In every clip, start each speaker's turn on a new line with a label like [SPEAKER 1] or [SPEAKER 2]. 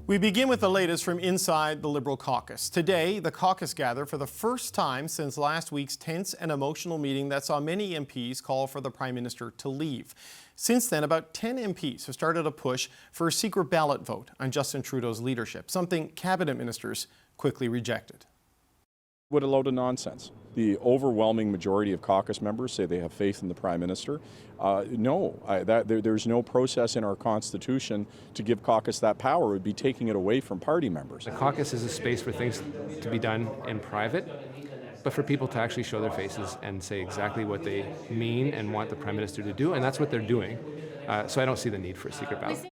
[SPEAKER 1] We begin with the latest from inside the Liberal caucus. Today, the caucus gathered for the first time since last week's tense and emotional meeting that saw many MPs call for the Prime Minister to leave. Since then, about 10 MPs have started a push for a secret ballot vote on Justin Trudeau's leadership, something cabinet ministers quickly rejected.
[SPEAKER 2] What a load of nonsense. The overwhelming majority of caucus members say they have faith in the Prime Minister. There's no process in our Constitution to give caucus that power. It would be taking it away from party members.
[SPEAKER 3] The caucus is a space for things to be done in private, but for people to actually show their faces and say exactly what they mean and want the Prime Minister to do, and that's what they're doing. So I don't see the need for a secret ballot.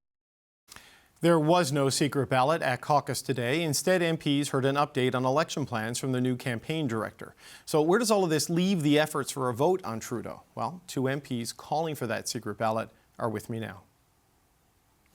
[SPEAKER 1] There was no secret ballot at caucus today. Instead, MPs heard an update on election plans from the new campaign director. So where does all of this leave the efforts for a vote on Trudeau? Well, two MPs calling for that secret ballot are with me now.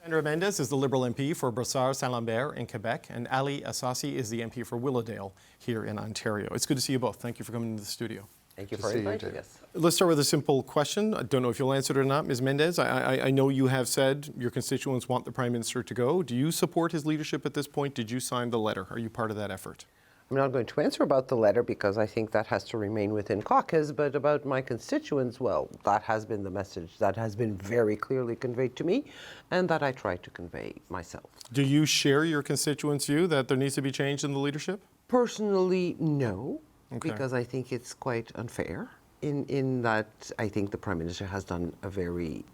[SPEAKER 1] Alexandra Mendès is the Liberal MP for Brossard-Saint-Lambert in Quebec, and Ehsassi is the MP for Willowdale here in Ontario. It's good to see you both. Thank you for coming into the studio.
[SPEAKER 4] Thank you for inviting us.
[SPEAKER 1] Let's start with a simple question. I don't know if you'll answer it or not, Ms. Mendès. I know you have said your constituents want the Prime Minister to go. Do you support his leadership at this point? Did you sign the letter? Are you part of that effort?
[SPEAKER 4] I'm not going to answer about the letter because I think that has to remain within caucus, but about my constituents, well, that has been the message that has been very clearly conveyed to me and that I try to convey myself.
[SPEAKER 1] Do you share your constituents' view that there needs to be change in the leadership?
[SPEAKER 4] Personally, no.
[SPEAKER 1] Okay.
[SPEAKER 4] Because I think it's quite unfair in that I think the Prime Minister has done a very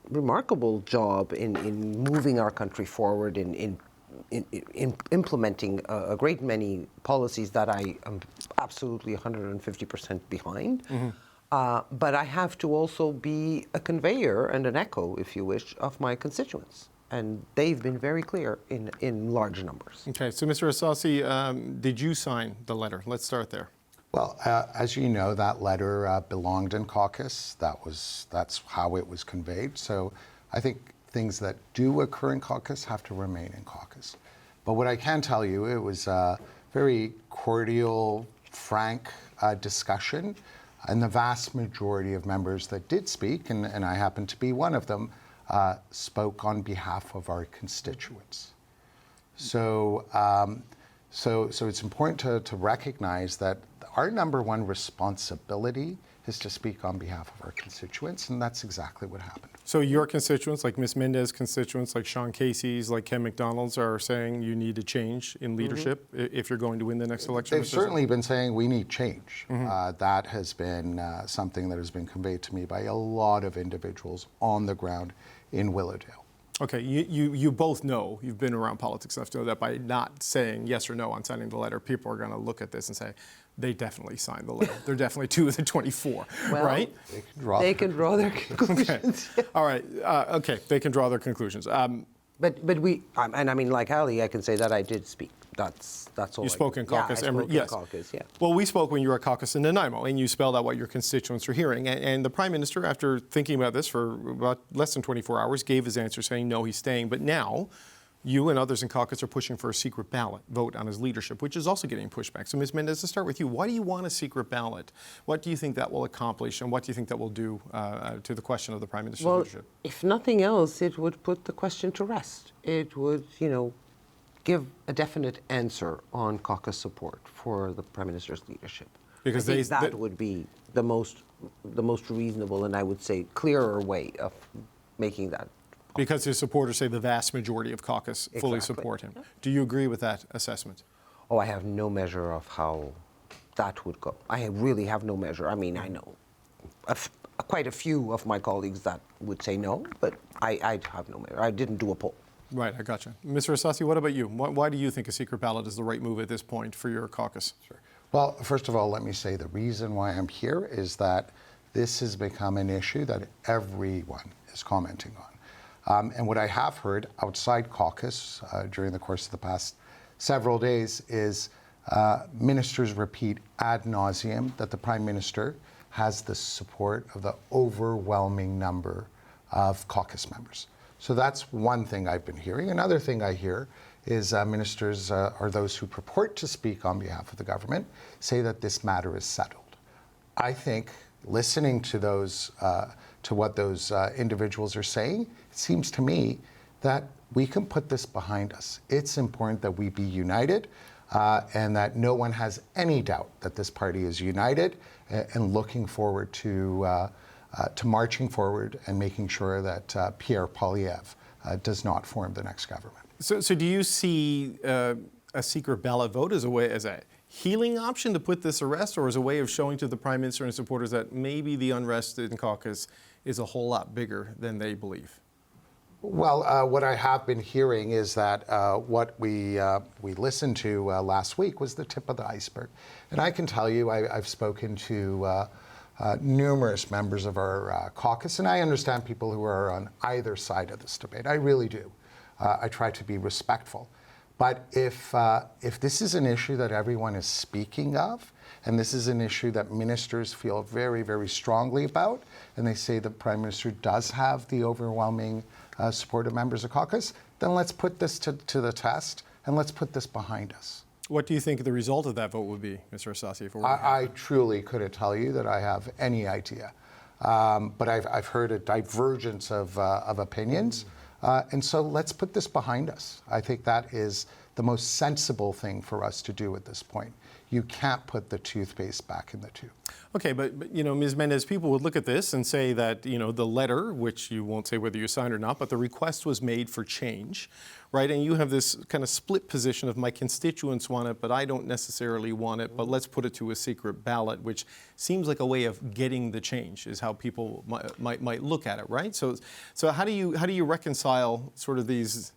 [SPEAKER 4] remarkable job in moving our country forward, in implementing a great many policies that I am absolutely 150% behind. Mm-hmm. But I have to also be a conveyor and an echo, if you wish, of my constituents. And they've been very clear in large numbers.
[SPEAKER 1] Okay, so Mr. Ehsassi, did you sign the letter? Let's start there.
[SPEAKER 5] Well, as you know, that letter belonged in caucus. That's how it was conveyed. So I think things that do occur in caucus have to remain in caucus. But what I can tell you, it was a very cordial, frank discussion. And the vast majority of members that did speak, and I happen to be one of them, spoke on behalf of our constituents. So it's important to recognize that our number one responsibility is to speak on behalf of our constituents, and that's exactly what happened.
[SPEAKER 1] So your constituents, like Ms. Mendez' constituents, like Sean Casey's, like Ken McDonald's, are saying you need a change in leadership if you're going to win the next election?
[SPEAKER 5] They've certainly been saying we need change. Mm-hmm. That has been something that has been conveyed to me by a lot of individuals on the ground in Willowdale.
[SPEAKER 1] Okay, you both know, you've been around politics enough to know that by not saying yes or no on signing the letter, people are going to look at this and say, they definitely signed the letter. They're definitely 2 of the 24,
[SPEAKER 4] well,
[SPEAKER 1] right?
[SPEAKER 4] They can draw their conclusions.
[SPEAKER 1] Okay. All right, okay, they can draw their conclusions.
[SPEAKER 4] But we, and I mean, like Ali, I can say that I did speak. That's all.
[SPEAKER 1] You spoke in caucus.
[SPEAKER 4] Yeah, I spoke in caucus, yeah.
[SPEAKER 1] Well, we spoke when you were at caucus in Nanaimo, and you spelled out what your constituents are hearing. And the Prime Minister, after thinking about this for about less than 24 hours, gave his answer saying, no, he's staying. But now, you and others in caucus are pushing for a secret ballot vote on his leadership, which is also getting pushback. So, Ms. Mendez, let's start with you. Why do you want a secret ballot? What do you think that will accomplish, and what do you think that will do to the question of the Prime Minister's leadership?
[SPEAKER 4] If nothing else, it would put the question to rest. It would, give a definite answer on caucus support for the Prime Minister's leadership. Because that would be the most reasonable and I would say clearer way of making that.
[SPEAKER 1] Because his supporters say the vast majority of caucus fully support him. Do you agree with that assessment?
[SPEAKER 4] Oh, I have no measure of how that would go. I really have no measure. I mean, I know quite a few of my colleagues that would say no, but I have no measure. I didn't do a poll.
[SPEAKER 1] Right, I gotcha. Mr. Ehsassi, what about you? Why do you think a secret ballot is the right move at this point for your caucus?
[SPEAKER 5] Sure. Well, first of all, let me say the reason why I'm here is that this has become an issue that everyone is commenting on. And what I have heard outside caucus during the course of the past several days is ministers repeat ad nauseum that the Prime Minister has the support of the overwhelming number of caucus members. So that's one thing I've been hearing. Another thing I hear is ministers or those who purport to speak on behalf of the government say that this matter is settled. I think listening to those, to what those individuals are saying, it seems to me that we can put this behind us. It's important that we be united and that no one has any doubt that this party is united and looking forward to marching forward and making sure that Pierre Poilievre does not form the next government.
[SPEAKER 1] So do you see a secret ballot vote as a healing option to put this arrest, or as a way of showing to the Prime Minister and supporters that maybe the unrest in caucus is a whole lot bigger than they believe?
[SPEAKER 5] Well, what I have been hearing is that what we listened to last week was the tip of the iceberg. And I can tell you, I've spoken to numerous members of our caucus, and I understand people who are on either side of this debate. I really do. I try to be respectful. But if this is an issue that everyone is speaking of, and this is an issue that ministers feel very, very strongly about, and they say the Prime Minister does have the overwhelming support of members of caucus, then let's put this to the test, and let's put this behind us.
[SPEAKER 1] What do you think the result of that vote would be, Mr. Ehsassi?
[SPEAKER 5] I truly couldn't tell you that I have any idea. But I've heard a divergence of opinions. And so let's put this behind us. I think that is the most sensible thing for us to do at this point. You can't put the toothpaste back in the tube.
[SPEAKER 1] Okay, but Ms. Mendès, people would look at this and say that, the letter, which you won't say whether you signed or not, but the request was made for change, right? And you have this kind of split position of my constituents want it, but I don't necessarily want it, but let's put it to a secret ballot, which seems like a way of getting the change, is how people might look at it, right? So how do you reconcile sort of these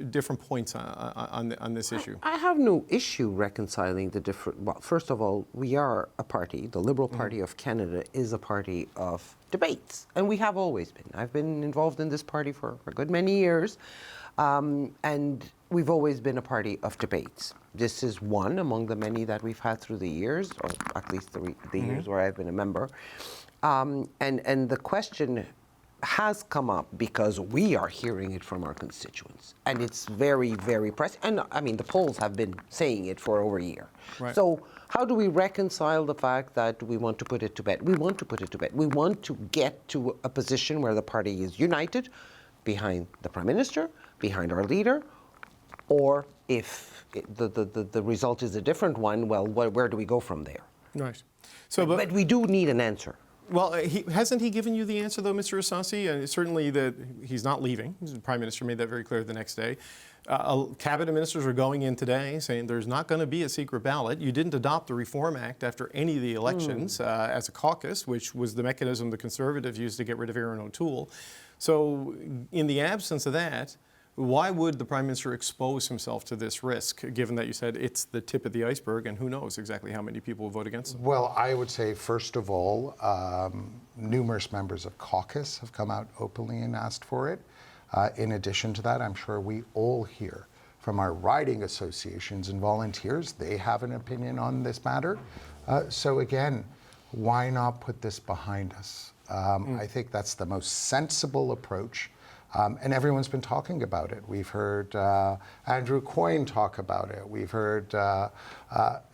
[SPEAKER 1] different points on this issue?
[SPEAKER 4] I have no issue reconciling the different. Well, first of all, we are a party. The Liberal Party of Canada is a party of debates, and we have always been. I've been involved in this party for a good many years, and we've always been a party of debates. This is one among the many that we've had through the years, or at least the years where I've been a member. And the question has come up because we are hearing it from our constituents, and it's very, very pressing. And I mean, the polls have been saying it for over a year.
[SPEAKER 1] Right.
[SPEAKER 4] So how do we reconcile the fact that we want to put it to bed? We want to put it to bed. We want to get to a position where the party is united behind the Prime Minister, behind our leader, or if the result is a different one, well, where do we go from there?
[SPEAKER 1] Right. So,
[SPEAKER 4] but we do need an answer.
[SPEAKER 1] Well, hasn't he given you the answer, though, Mr. Ehsassi? Certainly that he's not leaving. The Prime Minister made that very clear the next day. Cabinet ministers are going in today saying there's not going to be a secret ballot. You didn't adopt the Reform Act after any of the elections as a caucus, which was the mechanism the Conservatives used to get rid of Aaron O'Toole. So in the absence of that, why would the Prime Minister expose himself to this risk, given that you said it's the tip of the iceberg and who knows exactly how many people will vote against him?
[SPEAKER 5] Well, I would say, first of all, numerous members of caucus have come out openly and asked for it. In addition to that, I'm sure we all hear from our riding associations and volunteers. They have an opinion on this matter. So again, why not put this behind us? I think that's the most sensible approach. And everyone's been talking about it. We've heard Andrew Coyne talk about it. We've heard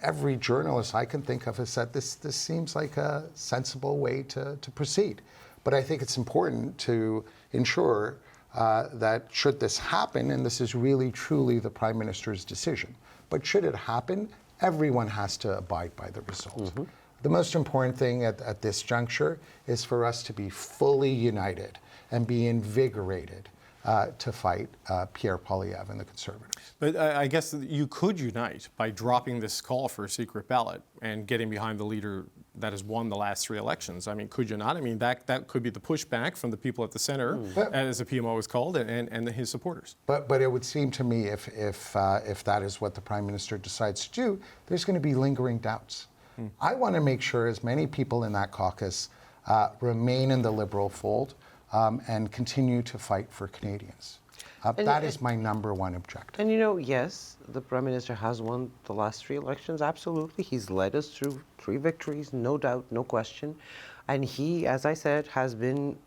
[SPEAKER 5] every journalist I can think of has said this seems like a sensible way to proceed. But I think it's important to ensure that should this happen, and this is really truly the Prime Minister's decision, but should it happen, everyone has to abide by the result. The most important thing at this juncture is for us to be fully united and be invigorated to fight Pierre Poilievre and the Conservatives.
[SPEAKER 1] But I guess you could unite by dropping this call for a secret ballot and getting behind the leader that has won the last 3 elections. I mean, could you not? I mean, that could be the pushback from the people at the center, as the PMO is called, and his supporters.
[SPEAKER 5] But it would seem to me if that is what the Prime Minister decides to do, there's going to be lingering doubts. I want to make sure as many people in that caucus remain in the Liberal fold and continue to fight for Canadians. That is my number one objective.
[SPEAKER 4] And yes, the Prime Minister has won the last 3 elections, absolutely. He's led us through 3 victories, no doubt, no question. And he, as I said, has been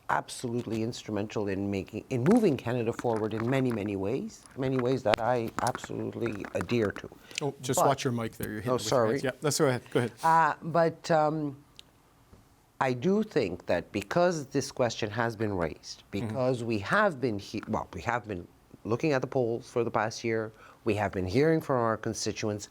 [SPEAKER 4] absolutely instrumental in moving Canada forward in many, many ways that I absolutely adhere to.
[SPEAKER 1] Oh, just watch your mic there. You're hitting it with your
[SPEAKER 4] sorry.
[SPEAKER 1] hands. Yeah, let's go ahead. Go ahead.
[SPEAKER 4] But I do think that because this question has been raised, because we have been looking at the polls for the past year, we have been hearing from our constituents.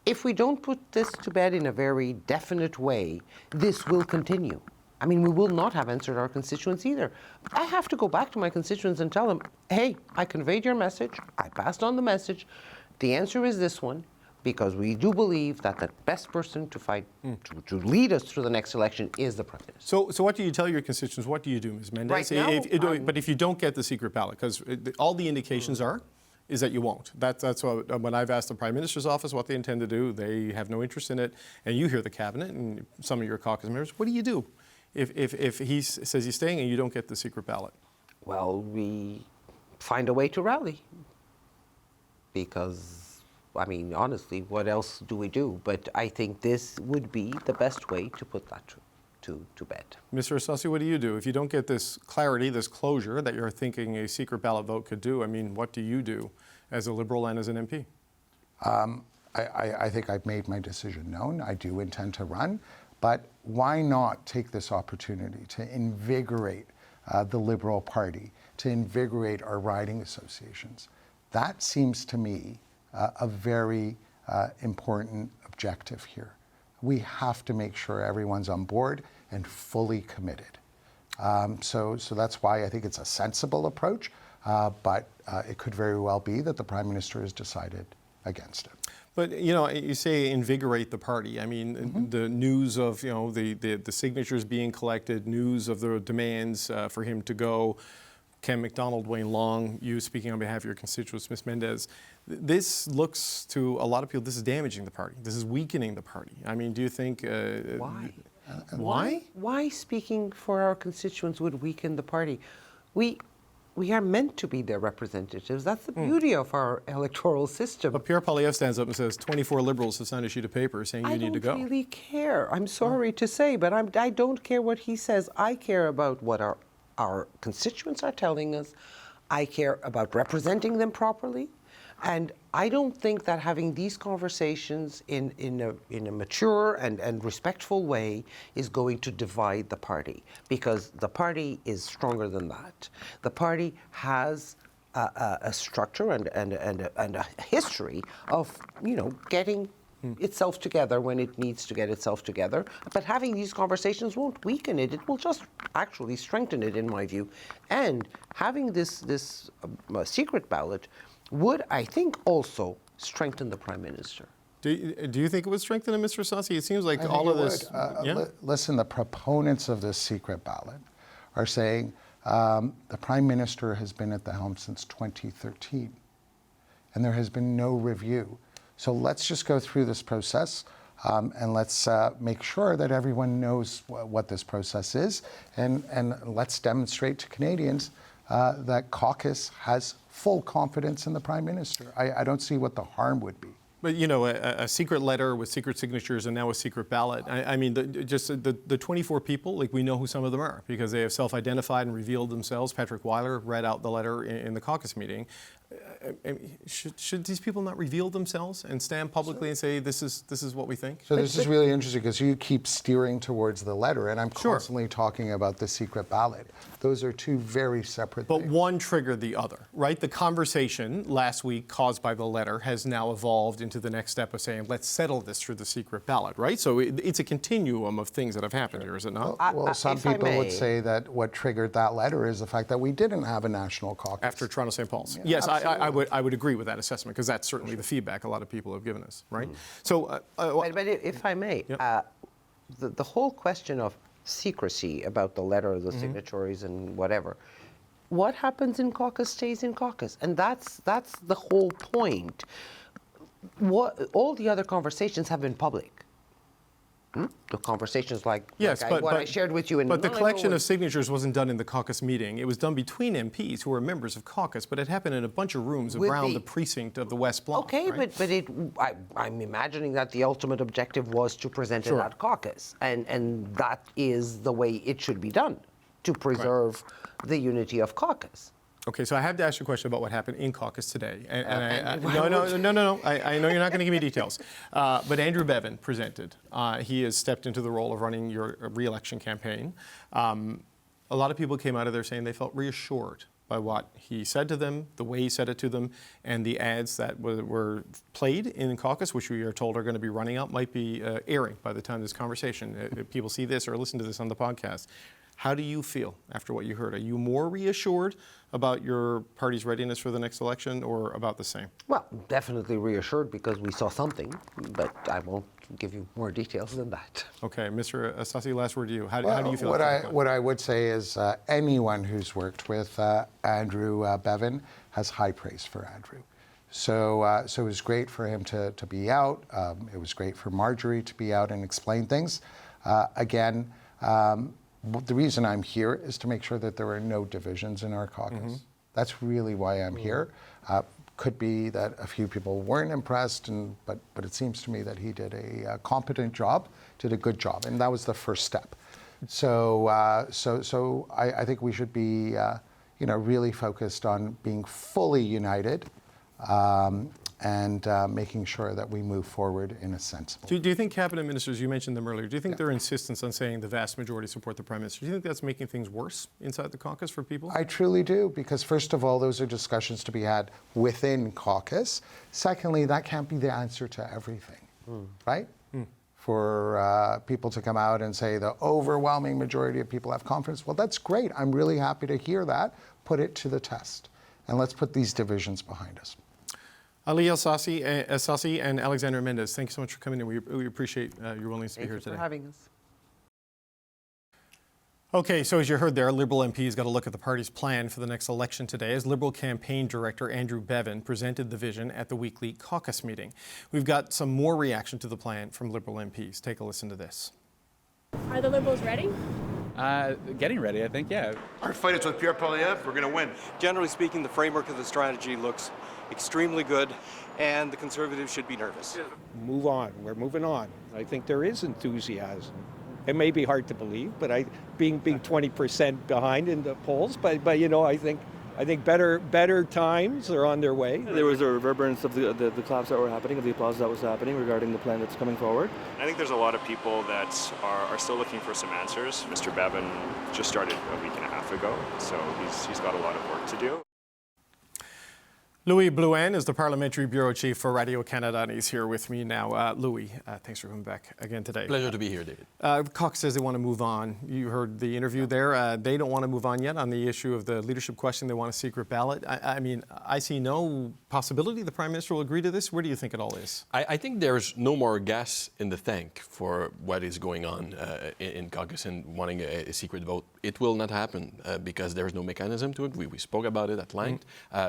[SPEAKER 4] If we don't put this to bed in a very definite way, this will continue. I mean, we will not have answered our constituents either. I have to go back to my constituents and tell them, hey, I conveyed your message, I passed on the message, the answer is this one, because we do believe that the best person to fight, to lead us through the next election is the Prime Minister.
[SPEAKER 1] So what do you tell your constituents? What do you do, Ms. Mendès?
[SPEAKER 4] Right now,
[SPEAKER 1] but if you don't get the secret ballot, because all the indications is that you won't. That's what, when I've asked the Prime Minister's office what they intend to do, they have no interest in it. And you hear the Cabinet and some of your caucus members, what do you do if he says he's staying and you don't get the secret ballot?
[SPEAKER 4] Well, we find a way to rally. Because, I mean, honestly, what else do we do? But I think this would be the best way to put that to bed.
[SPEAKER 1] Mr. Ehsassi, what do you do? If you don't get this clarity, this closure that you're thinking a secret ballot vote could do, I mean, what do you do as a Liberal and as an MP?
[SPEAKER 5] I think I've made my decision known. I do intend to run, but why not take this opportunity to invigorate the Liberal Party, to invigorate our riding associations? That seems to me a very important objective here. We have to make sure everyone's on board and fully committed. So that's why I think it's a sensible approach, but it could very well be that the Prime Minister has decided against it.
[SPEAKER 1] But, you know, you say invigorate the party. I mean, the news of, you know, the signatures being collected, news of the demands for him to go, Ken McDonald, Wayne Long, you speaking on behalf of your constituents, Ms. Mendès, this looks to a lot of people, this is damaging the party. This is weakening the party. I mean, do you think...
[SPEAKER 4] Why?
[SPEAKER 1] Why?
[SPEAKER 4] Why speaking for our constituents would weaken the party? We are meant to be their representatives. That's the beauty of our electoral system.
[SPEAKER 1] But Pierre Poilievre stands up and says 24 Liberals have signed a sheet of paper saying you need to go.
[SPEAKER 4] I don't really care. I'm sorry to say, but I don't care what he says. I care about what our constituents are telling us. I care about representing them properly. And I don't think that having these conversations in a mature and respectful way is going to divide the party, because the party is stronger than that. The party has a structure and a history of, you know, getting itself together when it needs to get itself together. But having these conversations won't weaken it. It will just actually strengthen it, in my view. And having this secret ballot would, I think, also strengthen the Prime Minister.
[SPEAKER 1] Do you think it would strengthen him, Mr. Ehsassi? It seems like all of this...
[SPEAKER 5] Listen, the proponents of this secret ballot are saying the Prime Minister has been at the helm since 2013, and there has been no review. So let's just go through this process, and let's make sure that everyone knows what this process is, and let's demonstrate to Canadians that caucus has full confidence in the Prime Minister. I don't see what the harm would be.
[SPEAKER 1] But, you know, a secret letter with secret signatures and now a secret ballot, I mean, the 24 people, like, we know who some of them are because they have self-identified and revealed themselves. Patrick Weiler read out the letter in the caucus meeting. Should these people not reveal themselves and stand publicly and say, this is what we think?
[SPEAKER 5] So this is really interesting because you keep steering towards the letter, and I'm constantly talking about the secret ballot. Those are two very separate things.
[SPEAKER 1] But one triggered the other, right? The conversation last week caused by the letter has now evolved into the next step of saying, let's settle this through the secret ballot, right? So it's a continuum of things that have happened here, is it not?
[SPEAKER 5] Well, some people would say that what triggered that letter is the fact that we didn't have a national caucus.
[SPEAKER 1] After Toronto St. Paul's.
[SPEAKER 5] Yeah,
[SPEAKER 1] yes, I would agree with that assessment because that's certainly the feedback a lot of people have given us, right? So,
[SPEAKER 4] but if I may, the whole question of secrecy about the letter, the signatories, and whatever. What happens in caucus stays in caucus, and that's the whole point. All the other conversations have been public. The conversations like what I shared with you in
[SPEAKER 1] But the collection of signatures wasn't done in the caucus meeting. It was done between MPs who were members of caucus, but it happened in a bunch of rooms around the precinct of the West Block.
[SPEAKER 4] Okay,
[SPEAKER 1] right?
[SPEAKER 4] but I'm imagining that the ultimate objective was to present it at caucus, and that is the way it should be done, to preserve the unity of caucus.
[SPEAKER 1] Okay, so I have to ask you a question about what happened in caucus today. No. I know you're not going to give me details. But Andrew Bevin presented. He has stepped into the role of running your re-election campaign. A lot of people came out of there saying they felt reassured by what he said to them, the way he said it to them, and the ads that were played in caucus, which we are told are going to be running out, might be airing by the time this conversation. If people see this or listen to this on the podcast. How do you feel after what you heard? Are you more reassured about your party's readiness for the next election or about the same?
[SPEAKER 4] Well, definitely reassured because we saw something, but I won't give you more details than that.
[SPEAKER 1] Okay, Mr. Ehsassi, last word to you. How do you feel?
[SPEAKER 5] What I would say is anyone who's worked with Andrew Bevin has high praise for Andrew. So it was great for him to be out. It was great for Marjorie to be out and explain things. The reason I'm here is to make sure that there are no divisions in our caucus. That's really why I'm here. Could be that a few people weren't impressed, but it seems to me that he did a competent job, did a good job, and that was the first step. So I think we should be, really focused on being fully united. And making sure that we move forward in a sensible way.
[SPEAKER 1] Do you think cabinet ministers, you mentioned them earlier, do you think their insistence on saying the vast majority support the Prime Minister, do you think that's making things worse inside the caucus for people?
[SPEAKER 5] I truly do, because first of all, those are discussions to be had within caucus. Secondly, that can't be the answer to everything, right? For people to come out and say the overwhelming majority of people have confidence, well, that's great. I'm really happy to hear that. Put it to the test. And let's put these divisions behind us.
[SPEAKER 1] Ehsassi and Alexandra Mendès, thank you so much for coming in. We appreciate your willingness to be here today.
[SPEAKER 4] Thank you for having us.
[SPEAKER 1] Okay, so as you heard there, Liberal MPs got a look at the party's plan for the next election today as Liberal campaign director Andrew Bevin presented the vision at the weekly caucus meeting. We've got some more reaction to the plan from Liberal MPs. Take a listen to this.
[SPEAKER 6] Are the Liberals ready?
[SPEAKER 7] Getting ready, I think, yeah.
[SPEAKER 8] Our fight is with Pierre Poilievre. We're going to win.
[SPEAKER 9] Generally speaking, the framework of the strategy looks extremely good, and the Conservatives should be nervous.
[SPEAKER 10] Move on. We're moving on. I think there is enthusiasm. It may be hard to believe, but being 20% behind in the polls, but I think better times are on their way.
[SPEAKER 11] There was a reverberance of the claps that were happening, of the applause that was happening regarding the plan that's coming forward.
[SPEAKER 12] I think there's a lot of people that are still looking for some answers. Mr. Bevin just started a week and a half ago, so he's got a lot of work to do.
[SPEAKER 1] Louis Blouin is the Parliamentary Bureau Chief for Radio Canada, and he's here with me now. Louis, thanks for coming back again today.
[SPEAKER 13] Pleasure to be here, David.
[SPEAKER 1] Caucus says they want to move on. You heard the interview there. They don't want to move on yet on the issue of the leadership question. They want a secret ballot. I see no possibility the Prime Minister will agree to this. Where do you think it all is?
[SPEAKER 13] I think there's no more gas in the tank for what is going on in caucus and wanting a secret vote. It will not happen because there's no mechanism to it. We spoke about it at length.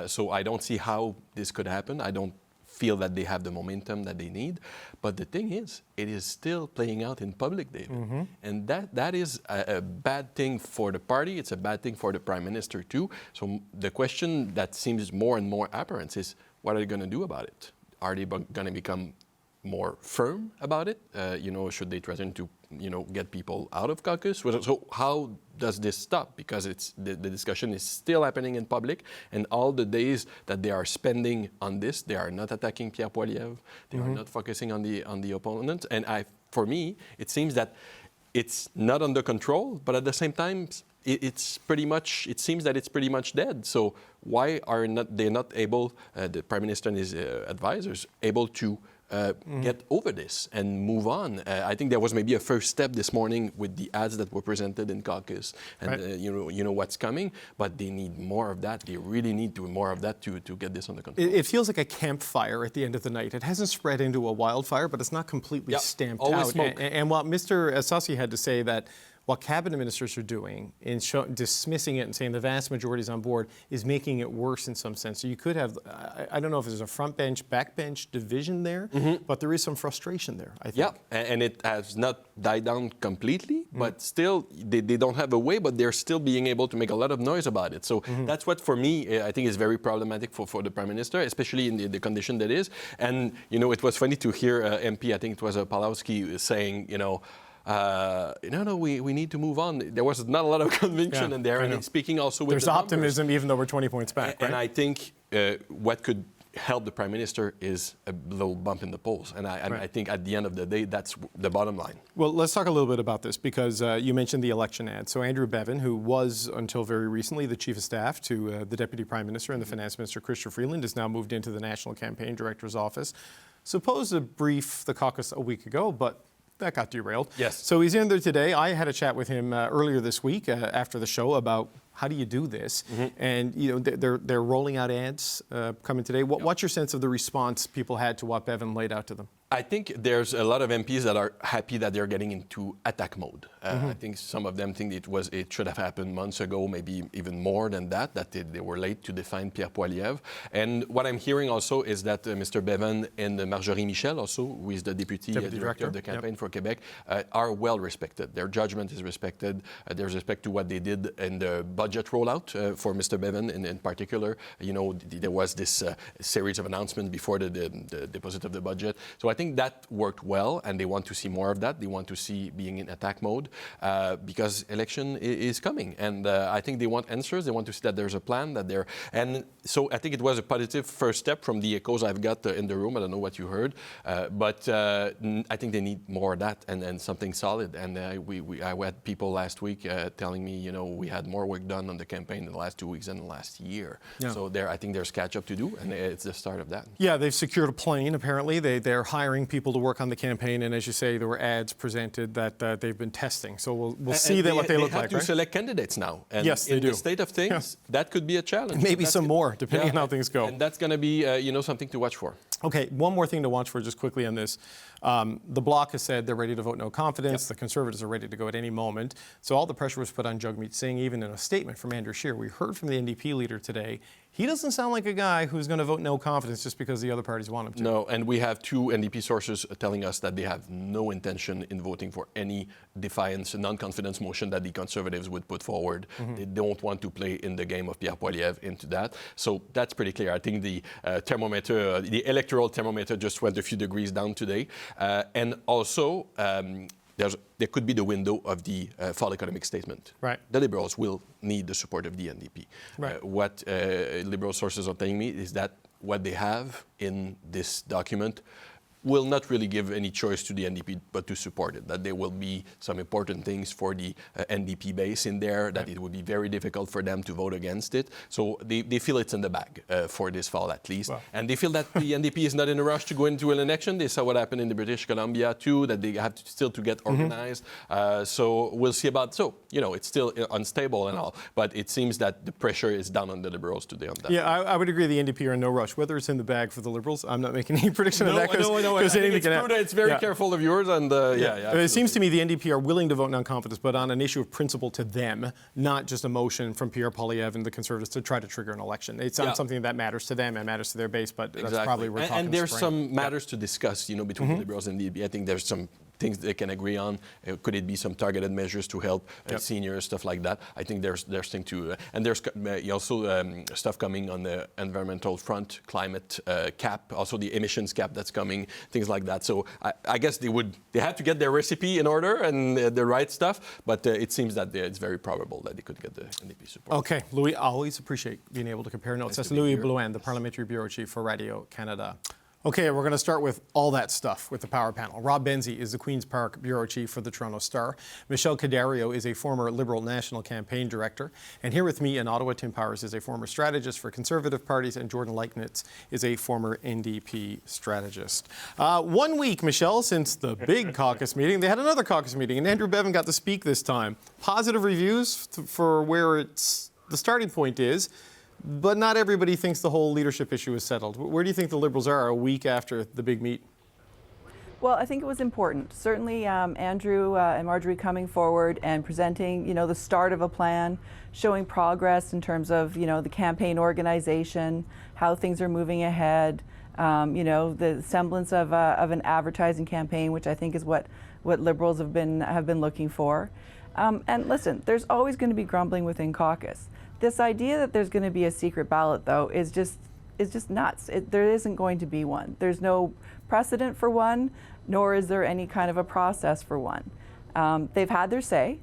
[SPEAKER 13] So I don't see how this could happen. I don't feel that they have the momentum that they need. But the thing is, it is still playing out in public, David. And that is a bad thing for the party. It's a bad thing for the Prime Minister too. So the question that seems more and more apparent is, what are they going to do about it? Are they going to become more firm about it? Should they threaten to, get people out of caucus? So how does this stop? Because the discussion is still happening in public, and all the days that they are spending on this, they are not attacking Pierre Poilievre. They are not focusing on the opponent. And for me, it seems that it's not under control, but at the same time, it seems that it's pretty much dead. So why are they not able, the Prime Minister and his advisors, able to get over this and move on? I think there was maybe a first step this morning with the ads that were presented in caucus, and you know what's coming, but they need more of that. They really need more of that to get this under control.
[SPEAKER 1] It feels like a campfire at the end of the night. It hasn't spread into a wildfire, but it's not completely stamped out.
[SPEAKER 13] Smoke.
[SPEAKER 1] And what Mr. Ehsassi had to say that what cabinet ministers are doing in dismissing it and saying the vast majority is on board is making it worse in some sense. So you could have, I don't know if there's a front bench, back bench division there, but there is some frustration there, I think.
[SPEAKER 13] Yeah, and it has not died down completely, but still they don't have a way, but they're still being able to make a lot of noise about it. So that's what, for me, I think is very problematic for the Prime Minister, especially in the condition that is. And, it was funny to hear MP, I think it was Palowski, saying, no, we need to move on. There was not a lot of conviction in there, and speaking also with
[SPEAKER 1] there's
[SPEAKER 13] the
[SPEAKER 1] optimism,
[SPEAKER 13] numbers.
[SPEAKER 1] even though we're 20 points back.
[SPEAKER 13] And I think what could help the Prime Minister is a little bump in the polls. And I think at the end of the day, that's the bottom line.
[SPEAKER 1] Well, let's talk a little bit about this because you mentioned the election ad. So Andrew Bevin, who was until very recently the Chief of Staff to the Deputy Prime Minister and the Finance Minister, Chrystia Freeland, has now moved into the National Campaign Director's office. Supposed to brief the caucus a week ago, but that got derailed.
[SPEAKER 13] Yes.
[SPEAKER 1] So he's in there today. I had a chat with him earlier this week after the show about how do you do this? And they're rolling out ads coming today. What's your sense of the response people had to what Bevin laid out to them?
[SPEAKER 13] I think there's a lot of MPs that are happy that they're getting into attack mode. I think some of them think it should have happened months ago, maybe even more than that they were late to define Pierre Poilievre. And what I'm hearing also is that Mr. Bevin and Marjorie Michel, also, who is the Deputy Director of the campaign for Quebec, are well respected. Their judgment is respected. There's respect to what they did in the budget rollout for Mr. Bevin in particular. There was this series of announcements before the deposit of the budget. So I think that worked well, and they want to see more of that. They want to see being in attack mode because election is coming, and I think they want answers. They want to see that there's a plan, and so I think it was a positive first step from the echoes I've got in the room. I don't know what you heard, but I think they need more of that and something solid. And I had people last week telling me, we had more work done on the campaign in the last 2 weeks than the last year. Yeah. So I think there's catch up to do, and it's the start of that.
[SPEAKER 1] Yeah, they've secured a plane. Apparently, they're hiring people to work on the campaign, and as you say, there were ads presented that they've been testing. So we'll see what they look like.
[SPEAKER 13] They have to select candidates now, and
[SPEAKER 1] yes, they
[SPEAKER 13] in
[SPEAKER 1] do.
[SPEAKER 13] the state of things, that could be a challenge.
[SPEAKER 1] Maybe some more, depending on how things go.
[SPEAKER 13] And that's going to be, something to watch for.
[SPEAKER 1] Okay, one more thing to watch for just quickly on this. The Bloc has said they're ready to vote no confidence. The Conservatives are ready to go at any moment. So all the pressure was put on Jagmeet Singh, even in a statement from Andrew Scheer. We heard from the NDP leader today. He doesn't sound like a guy who's going to vote no confidence just because the other parties want him to.
[SPEAKER 13] No, and we have two NDP sources telling us that they have no intention in voting for any defiance, non-confidence motion that the Conservatives would put forward. They don't want to play in the game of Pierre Poilievre into that. So that's pretty clear. I think the the electoral thermometer just went a few degrees down today. And also, there could be the window of the fall economic statement.
[SPEAKER 1] Right.
[SPEAKER 13] The Liberals will need the support of the NDP.
[SPEAKER 1] Right.
[SPEAKER 13] What Liberal sources are telling me is that what they have in this document will not really give any choice to the NDP but to support it, that there will be some important things for the NDP base in there, that it would be very difficult for them to vote against it. So they feel it's in the bag for this fall at least. Wow. And they feel that the NDP is not in a rush to go into an election. They saw what happened in the British Columbia too, that they have to still to get organized. So we'll see about, it's still unstable and all, but it seems that the pressure is down on the Liberals today on that.
[SPEAKER 1] Yeah, I would agree the NDP are in no rush. Whether it's in the bag for the Liberals, I'm not making any prediction of that.
[SPEAKER 13] No, I think it's true that it's very careful of yours, and
[SPEAKER 1] it seems to me the NDP are willing to vote non-confidence, but on an issue of principle to them, not just a motion from Pierre Poilievre and the Conservatives to try to trigger an election. It's on something that matters to them and matters to their base, but that's probably where we're talking.
[SPEAKER 13] And there's some matters to discuss, between the Liberals and the NDP. I think there's some things they can agree on. Could it be some targeted measures to help seniors, stuff like that? I think there's things to, and there's also stuff coming on the environmental front, climate cap, also the emissions cap that's coming, things like that. So I guess they had to get their recipe in order and the right stuff, but it seems that it's very probable that they could get the NDP support.
[SPEAKER 1] Okay, Louis, I always appreciate being able to compare notes. That's Louis Blouin, the Parliamentary Bureau Chief for Radio Canada. Okay, we're going to start with all that stuff with the power panel. Rob Benzie is the Queen's Park Bureau Chief for the Toronto Star. Michelle Cadario is a former Liberal National Campaign Director. And here with me in Ottawa, Tim Powers is a former strategist for Conservative parties, and Jordan Leichnitz is a former NDP strategist. 1 week, Michelle, since the big caucus meeting. They had another caucus meeting, and Andrew Bevin got to speak this time. Positive reviews for where the starting point is. But not everybody thinks the whole leadership issue is settled. Where do you think the Liberals are a week after the big meet?
[SPEAKER 14] Well, I think it was important. Certainly, Andrew and Marjorie coming forward and presenting, the start of a plan, showing progress in terms of, the campaign organization, how things are moving ahead, the semblance of an advertising campaign, which I think is what Liberals have been looking for. And listen, there's always going to be grumbling within caucus. This idea that there's going to be a secret ballot, though, is just nuts. There isn't going to be one. There's no precedent for one, nor is there any kind of a process for one. They've had their say.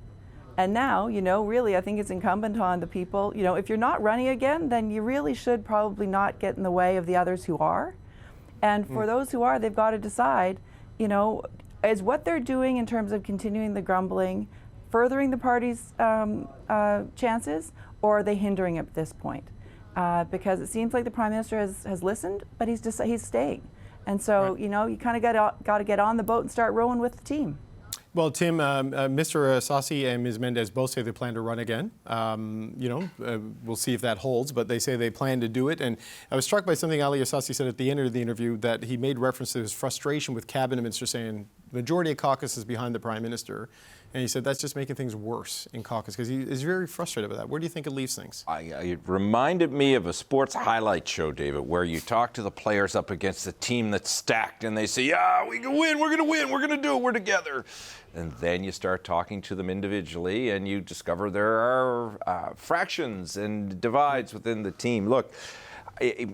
[SPEAKER 14] And now, really, I think it's incumbent on the people, if you're not running again, then you really should probably not get in the way of the others who are. And for those who are, they've got to decide, is what they're doing in terms of continuing the grumbling, furthering the party's chances, or are they hindering it at this point? Because it seems like the Prime Minister has listened, but he's staying. And so, you kind of got to get on the boat and start rowing with the team.
[SPEAKER 1] Well, Tim, Mr. Ehsassi and Ms. Mendès both say they plan to run again. We'll see if that holds, but they say they plan to do it. And I was struck by something Ali Ehsassi said at the end of the interview, that he made reference to his frustration with cabinet ministers saying the majority of caucus is behind the Prime Minister. And he said that's just making things worse in caucus because he is very frustrated with that. Where do you think it leaves things?
[SPEAKER 15] It reminded me of a sports highlight show, David, where you talk to the players up against a team that's stacked and they say, yeah, we can win, we're going to do it, we're together. And then you start talking to them individually and you discover there are fractions and divides within the team. Look,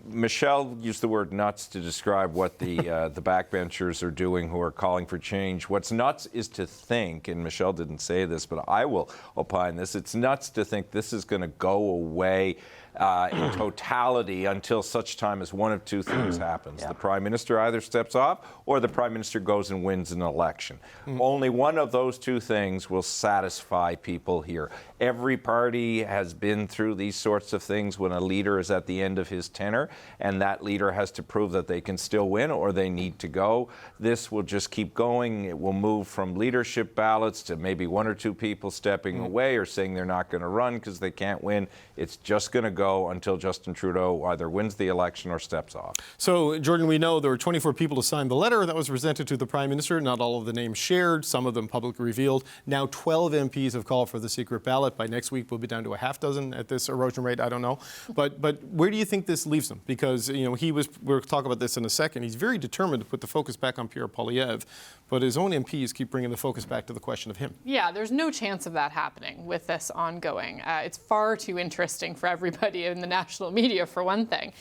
[SPEAKER 15] Michelle used the word nuts to describe what the backbenchers are doing who are calling for change. What's nuts is to think, and Michelle didn't say this, but I will opine this, it's nuts to think this is going to go away in totality until such time as one of two things happens. The Prime Minister either steps off or the Prime Minister goes and wins an election. Only one of those two things will satisfy people here. Every party has been through these sorts of things when a leader is at the end of his tenure and that leader has to prove that they can still win or they need to go. This will just keep going. It will move from leadership ballots to maybe one or two people stepping away or saying they're not going to run because they can't win. It's just going to go until Justin Trudeau either wins the election or steps off.
[SPEAKER 1] So, Jordan, we know there were 24 people to sign the letter that was presented to the Prime Minister. Not all of the names shared, some of them publicly revealed. Now 12 MPs have called for the secret ballot. By next week, we'll be down to a half dozen at this erosion rate. I don't know. But where do you think this leaves him? Because, we'll talk about this in a second. He's very determined to put the focus back on Pierre Poilievre, but his own MPs keep bringing the focus back to the question of him.
[SPEAKER 16] Yeah, there's no chance of that happening with this ongoing. It's far too interesting for everybody in the national media, for one thing.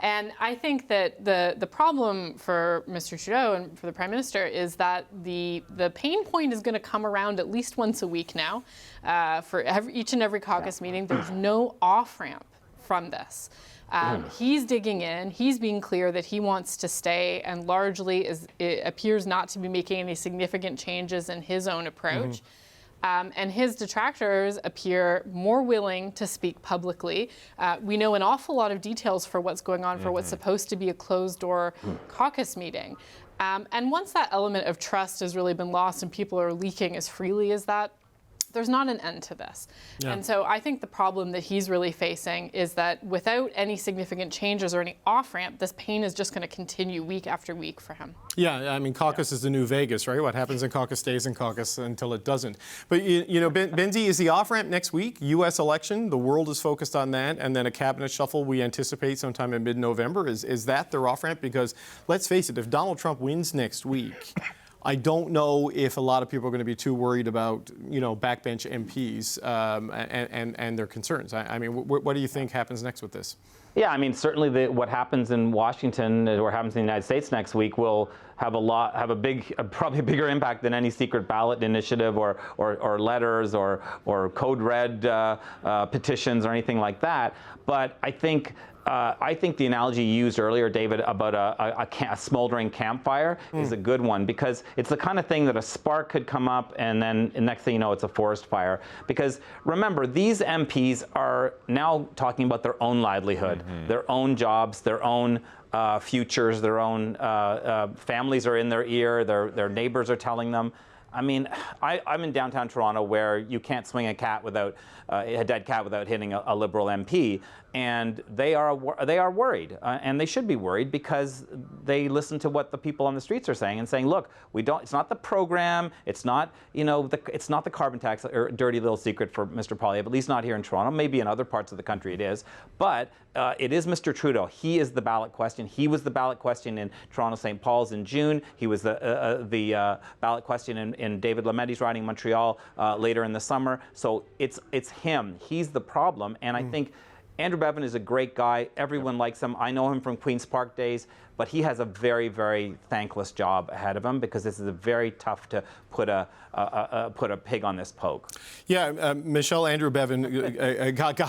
[SPEAKER 16] And I think that the problem for Mr. Trudeau and for the Prime Minister is that the pain point is going to come around at least once a week now. For each and every caucus meeting, there's no off-ramp from this. He's digging in. He's being clear that he wants to stay and largely it appears not to be making any significant changes in his own approach. And his detractors appear more willing to speak publicly. We know an awful lot of details for what's going on for what's supposed to be a closed-door caucus meeting. And once that element of trust has really been lost and people are leaking as freely as that, there's not an end to this. Yeah. And so I think the problem that he's really facing is that without any significant changes or any off-ramp, this pain is just going to continue week after week for him.
[SPEAKER 1] Yeah, I mean, caucus is the new Vegas, right? What happens in caucus stays in caucus until it doesn't. But, Benzie, is the off-ramp next week? U.S. election, the world is focused on that, and then a cabinet shuffle we anticipate sometime in mid-November. Is that their off-ramp? Because, let's face it, if Donald Trump wins next week, I don't know if a lot of people are going to be too worried about, backbench MPs and their concerns. I mean, what do you think happens next with this?
[SPEAKER 17] Yeah, I mean, certainly what happens in Washington or happens in the United States next week will have probably a bigger impact than any secret ballot initiative or letters or code red petitions or anything like that. But I think the analogy you used earlier, David, about a smoldering campfire is a good one because it's the kind of thing that a spark could come up and then the next thing you know, it's a forest fire. Because remember, these MPs are now talking about their own livelihood, their own jobs, their own futures, their own families are in their ear, their neighbors are telling them. I mean, I'm in downtown Toronto where you can't swing a dead cat without hitting a Liberal MP, and they are worried, and they should be worried because they listen to what the people on the streets are saying and saying, look, it's not the program, it's not it's not the carbon tax or dirty little secret for Mr. Poilievre, at least not here in Toronto. Maybe in other parts of the country it is, but it is Mr. Trudeau. He is the ballot question. He was the ballot question in Toronto St. Paul's in June. He was the ballot question in David Lamette's riding Montreal later in the summer. So it's him. He's the problem, and I think Andrew Bevin is a great guy. Everyone likes him. I know him from Queen's Park days, but he has a very, very thankless job ahead of him because this is very tough to put a pig on this poke.
[SPEAKER 1] Yeah, Michelle, Andrew Bevin, I got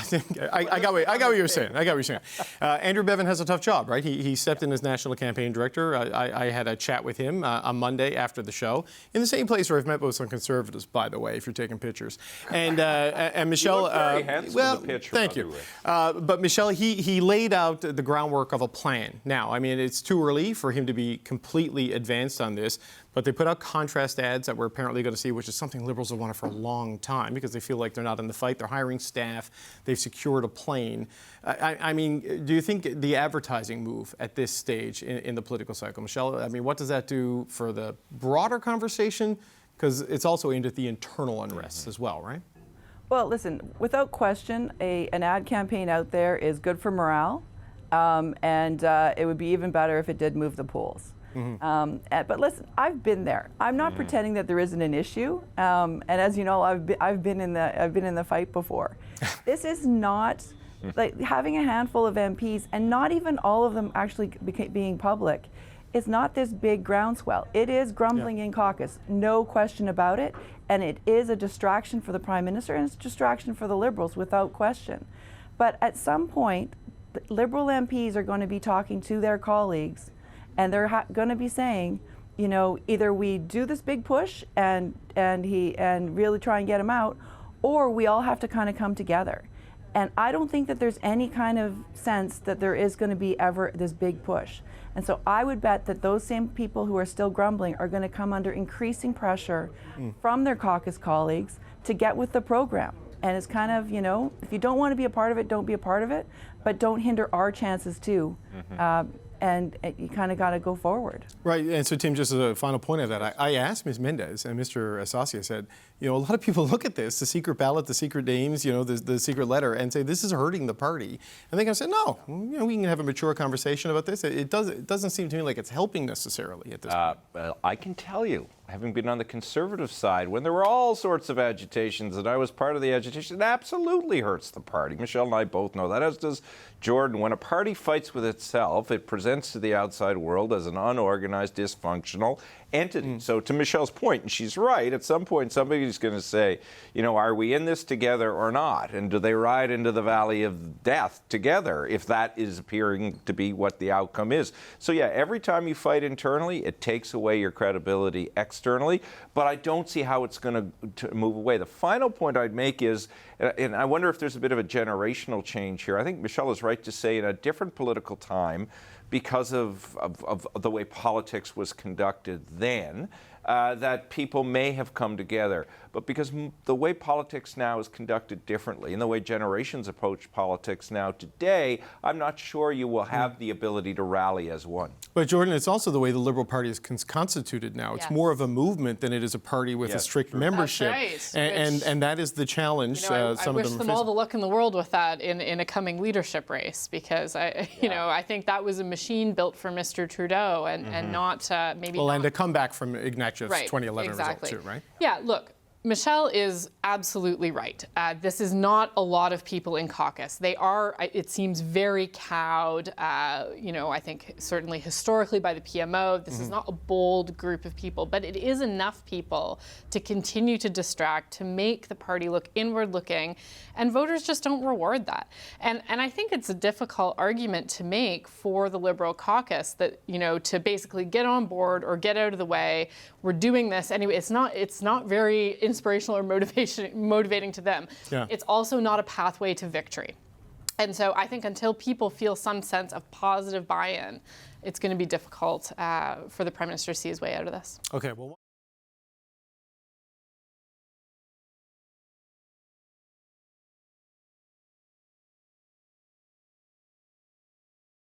[SPEAKER 1] what you're saying. Andrew Bevin has a tough job, right? He stepped in as national campaign director. I had a chat with him on Monday after the show in the same place where I've met with some Conservatives, by the way, if you're taking pictures. And Michelle,
[SPEAKER 15] you look very handsome in the picture,
[SPEAKER 1] thank you. But Michelle, he laid out the groundwork of a plan. Now, I mean, it's too early for him to be completely advanced on this, but they put out contrast ads that we're apparently going to see, which is something Liberals have wanted for a long time because they feel like they're not in the fight. They're hiring staff. They've secured a plane. I mean, do you think the advertising move at this stage in the political cycle, Michelle, I mean, what does that do for the broader conversation? Because it's also aimed at the internal unrest as well, right?
[SPEAKER 14] Well, listen, without question, an ad campaign out there is good for morale, and it would be even better if it did move the polls. But listen, I've been there. I'm not pretending that there isn't an issue, and as you know, I've been in the fight before. This is not like having a handful of MPs, and not even all of them actually being public. It's not this big groundswell. It is grumbling in caucus, no question about it, and it is a distraction for the Prime Minister, and it's a distraction for the Liberals, without question. But at some point, Liberal MPs are going to be talking to their colleagues, and they're going to be saying, you know, either we do this big push and really try and get him out, or we all have to kind of come together. And I don't think that there's any kind of sense that there is going to be ever this big push. And so I would bet that those same people who are still grumbling are going to come under increasing pressure from their caucus colleagues to get with the program. And it's kind of, you know, if you don't want to be a part of it, don't be a part of it, but don't hinder our chances too. And you kind of got to go forward.
[SPEAKER 1] Right, and so Tim, just as a final point of that, I asked Ms. Mendès and Mr. Ehsassi, I said, you know, a lot of people look at this, the secret ballot, the secret names, you know, the secret letter, and say this is hurting the party. And they can say, no, you know, we can have a mature conversation about this. It doesn't seem to me like it's helping necessarily at this point.
[SPEAKER 15] Well, I can tell you, having been on the Conservative side, when there were all sorts of agitations and I was part of the agitation, it absolutely hurts the party. Michelle and I both know that, as does Jordan. When a party fights with itself, it presents to the outside world as an unorganized, dysfunctional entity. So to Michelle's point, and she's right, at some point somebody's going to say, you know, are we in this together or not? And do they ride into the valley of death together if that is appearing to be what the outcome is? So yeah, every time you fight internally, it takes away your credibility externally, but I don't see how it's going to move away. The final point I'd make is, and I wonder if there's a bit of a generational change here. I think Michelle is right to say in a different political time, because of the way politics was conducted then, that people may have come together. But because the way politics now is conducted differently and the way generations approach politics now today, I'm not sure you will have the ability to rally as one.
[SPEAKER 1] But Jordan, it's also the way the Liberal Party is constituted now. It's more of a movement than it is a party with a strict membership.
[SPEAKER 16] That's right.
[SPEAKER 1] And that is the challenge.
[SPEAKER 16] You know, I wish them all the luck in the world with that in a coming leadership race, because you know, I think that was a machine built for Mr. Trudeau and not maybe.
[SPEAKER 1] Well, and a comeback from Ignatius' 2011
[SPEAKER 16] exactly.
[SPEAKER 1] result too, right?
[SPEAKER 16] Yeah, look, Michelle is absolutely right. This is not a lot of people in caucus. They are, it seems, very cowed, you know, I think certainly historically by the PMO. This is not a bold group of people, but it is enough people to continue to distract, to make the party look inward-looking, and voters just don't reward that. And I think it's a difficult argument to make for the Liberal caucus that, you know, to basically get on board or get out of the way. We're doing this anyway. It's not very inspirational or motivating to them. Yeah. It's also not a pathway to victory. And so I think until people feel some sense of positive buy-in, it's going to be difficult for the Prime Minister to see his way out of this.
[SPEAKER 1] Okay, well.